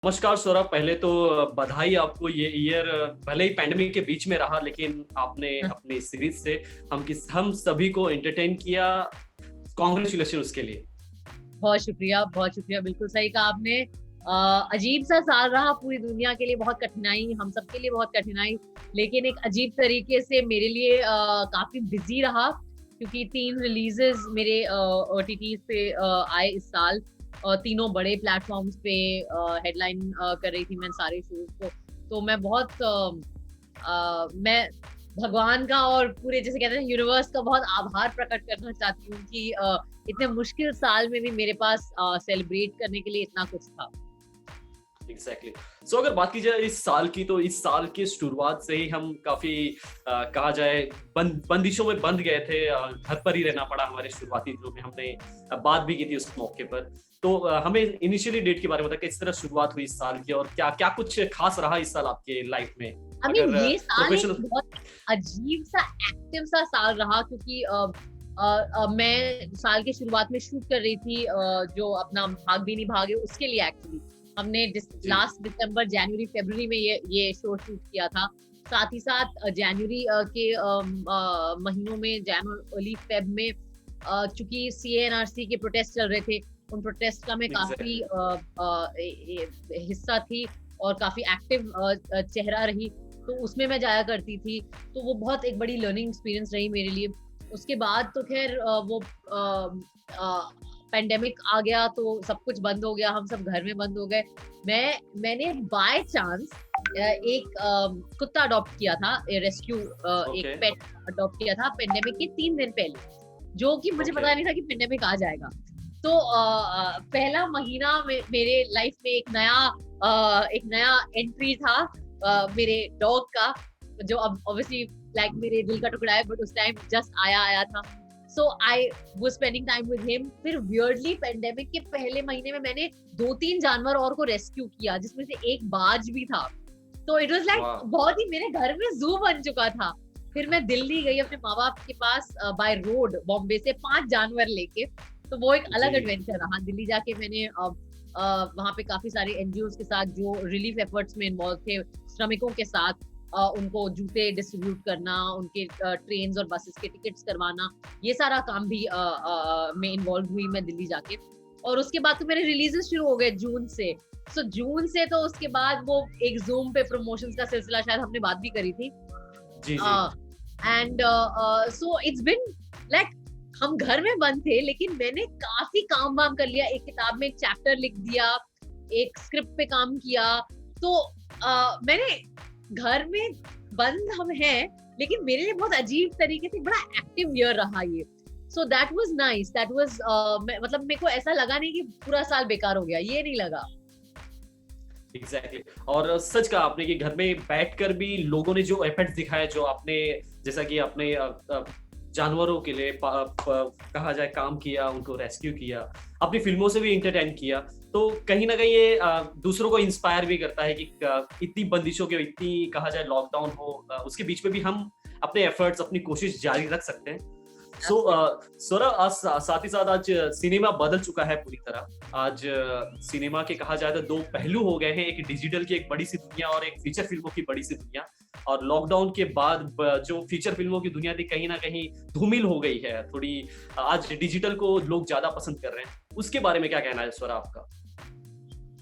नमस्कार सौरभ, पहले तो बधाई आपको। ये ईयर भले ही पैंडेमिक के बीच में रहा, लेकिन आपने अपनी सीरीज से हम सभी को एंटरटेन किया। कॉन्ग्रेचुलेशन उसके लिए। बहुत शुक्रिया, बिल्कुल सही कहा आपने। अजीब सा साल रहा पूरी दुनिया के लिए, बहुत कठिनाई, हम सबके लिए बहुत कठिनाई, लेकिन एक अजीब तरीके से मेरे लिए काफी बिजी रहा, क्योंकि 3 रिलीजेस मेरे OTTs पे आए इस साल। तीनों बड़े प्लेटफॉर्म्स पे हेडलाइन कर रही थी मैं सारे शोज को। तो मैं बहुत मैं भगवान का और पूरे, जैसे कहते हैं, यूनिवर्स का बहुत आभार प्रकट करना चाहती हूँ कि इतने मुश्किल साल में भी मेरे पास सेलिब्रेट करने के लिए इतना कुछ था। एग्जैक्टली। सो अगर बात की जाए इस साल की, तो इस साल की शुरुआत से ही हम काफी कहा जाए बंदिशों में बंध गए थे। घर पर ही रहना पड़ा हमारे शुरुआती दिनों में। हमने बात भी की थी उस मौके पर। तो हमें इनिशियली डेट के बारे में बताया, किस तरह शुरुआत हुई इस साल की, और क्या क्या कुछ खास रहा इस साल आपके लाइफ में। अगर ये साल एक प्रोफेशनल। बहुत अजीब सा एक्टिव सा साल रहा, क्योंकि मैं साल की शुरुआत में शूट कर रही थी जो अपना भाग भी नहीं भागे उसके लिए। एक्चुअली हमने लास्ट दिसंबर, जनवरी, फरवरी में ये शो शूट किया था। साथ ही साथ जनवरी के महीनों में, जैन और अर्ली फेब में, चूंकि CANRC के प्रोटेस्ट चल रहे थे, उन प्रोटेस्ट का मैं काफी हिस्सा थी और काफी एक्टिव चेहरा रही, तो उसमें मैं जाया करती थी। तो वो बहुत एक बड़ी लर्निंग एक्सपीरियंस रही मेरे लिए। उसके बाद तो खैर वो पेंडेमिक आ गया, तो सब कुछ बंद हो गया, हम सब घर में बंद हो गए। मैंने बाय चांस एक कुत्ता अडॉप्ट किया था, रेस्क्यू, एक पेट अडॉप्ट किया था पेंडेमिक के 3 दिन पहले, जो कि मुझे पता नहीं था कि पेंडेमिक आ जाएगा। तो पहला महीना में मेरे लाइफ में एक नया एंट्री था मेरे डॉग का, जो अब ऑब्वियसली लाइक मेरे दिल का टुकड़ा है, बट उस टाइम जस्ट आया था। So I was spending time with him. फिर वियर्डली पेंडेमिक के पहले महीने में मैंने 2-3 जानवर और को रेस्क्यू किया, जिसमें से एक बाज भी था। तो इट वाज लाइक बहुत ही मेरे घर में जू बन चुका था। फिर मैं दिल्ली गई अपने माँ बाप के पास बाय रोड, बॉम्बे से 5 जानवर लेके। तो वो एक अलग एडवेंचर रहा। दिल्ली जाके मैंने वहाँ पे काफी सारे NGOs के साथ जो रिलीफ एफर्ट्स में इन्वॉल्व थे, श्रमिकों के साथ उनको जूते डिस्ट्रीब्यूट करना, उनके ट्रेन्स और बसेस के टिकट्स करवाना, ये सारा काम भी में इन्वॉल्व हुई मैं दिल्ली जाके। और उसके बाद तो मेरे रिलीजेस शुरू हो गए जून से। सो जून से तो उसके बाद वो एक जूम पे प्रमोशंस का सिलसिला, शायद हमने बात भी करी थी। जी and so it's been like, हम घर में बंद थे, लेकिन मैंने काफी काम वाम कर लिया। एक किताब में एक चैप्टर लिख दिया, एक स्क्रिप्ट पे काम किया। तो मैंने घर में बंद हम हैं, लेकिन मेरे लिए बहुत अजीब तरीके से बड़ा एक्टिव ईयर रहा ये। So that was nice. That was मतलब मेरे को ऐसा लगा नहीं कि पूरा साल बेकार हो गया, ये नहीं लगा। एग्जैक्टली। और सच कहा आपने कि घर में बैठकर भी लोगों ने जो एफर्ट्स दिखाए, जो आपने, जैसा कि आपने जानवरों के लिए कहा जाए काम किया, उनको रेस्क्यू किया, अपनी फिल्मों से भी इंटरटेन किया, तो कहीं ना कहीं ये दूसरों को इंस्पायर भी करता है कि इतनी बंदिशों के, इतनी कहा जाए लॉकडाउन हो, उसके बीच में भी हम अपने एफर्ट्स, अपनी कोशिश जारी रख सकते हैं। सो सौरभ, आज साथ ही साथ आज सिनेमा बदल चुका है पूरी तरह। आज सिनेमा के कहा जाए तो 2 पहलू हो गए हैं, एक डिजिटल की एक बड़ी सी दुनिया और एक फीचर फिल्मों की बड़ी सी दुनिया। और लॉकडाउन के बाद जो फीचर फिल्मों की दुनिया थी, कहीं ना कहीं धूमिल हो गई है थोड़ी। आज डिजिटल को लोग ज्यादा पसंद कर रहे हैं। उसके बारे में क्या कहना है सौरभ आपका?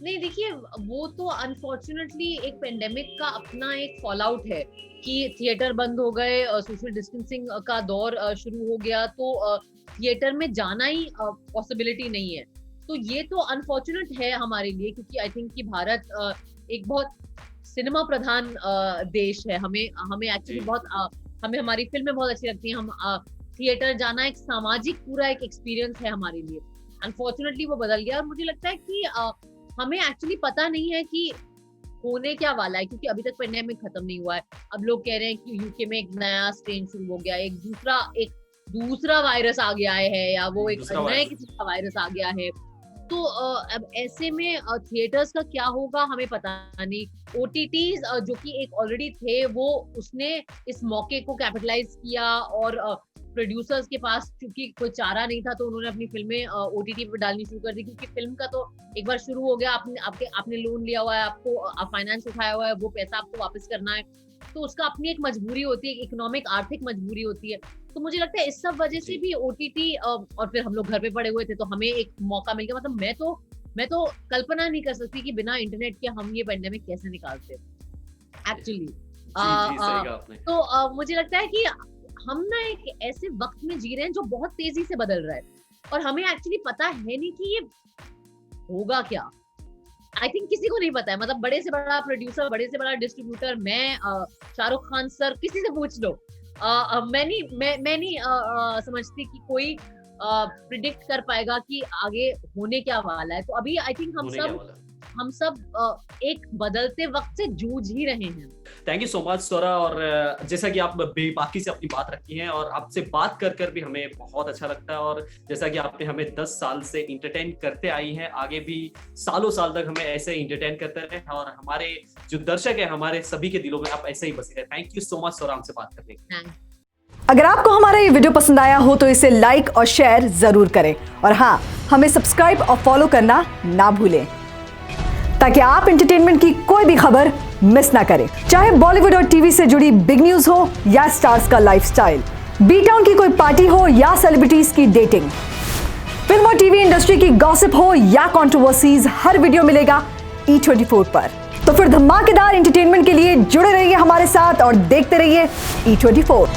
नहीं, देखिए, वो तो अनफॉर्चुनेटली एक पेंडेमिक का अपना एक फॉल आउट है कि थिएटर बंद हो गए, सोशल डिस्टेंसिंग का दौर शुरू हो गया, तो थिएटर में जाना ही पॉसिबिलिटी नहीं है। तो ये तो अनफॉर्चुनेट है हमारे लिए, क्योंकि आई थिंक कि भारत एक बहुत सिनेमा प्रधान देश है। हमें हमें एक्चुअली हमें हमारी फिल्में बहुत अच्छी लगती हैं। हम थिएटर जाना एक सामाजिक पूरा एक एक्सपीरियंस है हमारे लिए। अनफॉर्चुनेटली वो बदल गया, और मुझे लगता है कि हमें एक्चुअली पता नहीं है कि होने क्या वाला है, क्योंकि अभी तक पेंडेमिक खत्म नहीं हुआ है। अब लोग कह रहे हैं कि यूके में एक नया स्ट्रेन शुरू हो गया, एक दूसरा वायरस आ गया है, या वो एक नए किस्म का वायरस आ गया है। तो अब ऐसे में थिएटर्स का क्या होगा हमें पता नहीं। OTTs जो कि एक ऑलरेडी थे, वो उसने इस मौके को कैपिटलाइज किया और प्रोड्यूसर्स के पास क्योंकि कोई चारा नहीं था, तो उन्होंने अपनी फिल्में OTT पे डालनी शुरू कर दी, क्योंकि फिल्म का तो एक बार शुरू हो गया, आपने लोन लिया हुआ है, आपको फाइनेंस उठाया हुआ है, वो पैसा आपको वापस करना है, तो उसका अपनी एक मजबूरी होती है, इकोनॉमिक आर्थिक मजबूरी होती है। तो मुझे लगता है इस सब वजह से भी OTT, और फिर हम लोग घर पे पड़े हुए थे तो हमें एक मौका मिल गया। मतलब मैं तो कल्पना नहीं कर सकती कि बिना इंटरनेट के हम ये पेंडेमिक कैसे निकालते एक्चुअली। तो मुझे लगता है कि हम ना एक ऐसे वक्त में जी रहे हैं जो बहुत तेजी से बदल रहा है, और हमें एक्चुअली पता है नहीं कि ये होगा क्या। आई थिंक किसी को नहीं पता है, मतलब बड़े से बड़ा प्रोड्यूसर, बड़े से बड़ा डिस्ट्रीब्यूटर, मैं, शाहरुख खान सर, किसी से पूछ लो, मैं नहीं समझती कि कोई प्रिडिक्ट कर पाएगा कि आगे होने क्या वाला है। तो अभी आई थिंक हम सब एक बदलते वक्त से जूझ ही रहे हैं। थैंक यू सो मच स्वरा, और जैसा कि आप बेबाकी से अपनी बात रखी हैं, और आपसे बात कर भी हमें बहुत अच्छा लगता है, और जैसा कि आपने हमें 10 साल से इंटरटेन करते आई हैं, आगे भी सालों साल तक हमें ऐसे इंटरटेन करते रहे, और हमारे जो दर्शक है हमारे सभी के दिलों में आप ऐसे ही बसे रहे। थैंक यू सो मच स्वरा हमसे बात करने के लिए। अगर आपको हमारा ये वीडियो पसंद आया हो तो इसे लाइक और शेयर जरूर करें, और हाँ, हमें सब्सक्राइब और फॉलो करना ना भूलें, ताकि आप एंटरटेनमेंट की कोई भी खबर मिस ना करें। चाहे बॉलीवुड और टीवी से जुड़ी बिग न्यूज हो या स्टार्स का लाइफस्टाइल, बी टाउन की कोई पार्टी हो या सेलिब्रिटीज की डेटिंग, फिल्म और टीवी इंडस्ट्री की गॉसिप हो या कंट्रोवर्सीज, हर वीडियो मिलेगा E24 पर। तो फिर धमाकेदार एंटरटेनमेंट के लिए जुड़े रहिए हमारे साथ और देखते रहिए E24।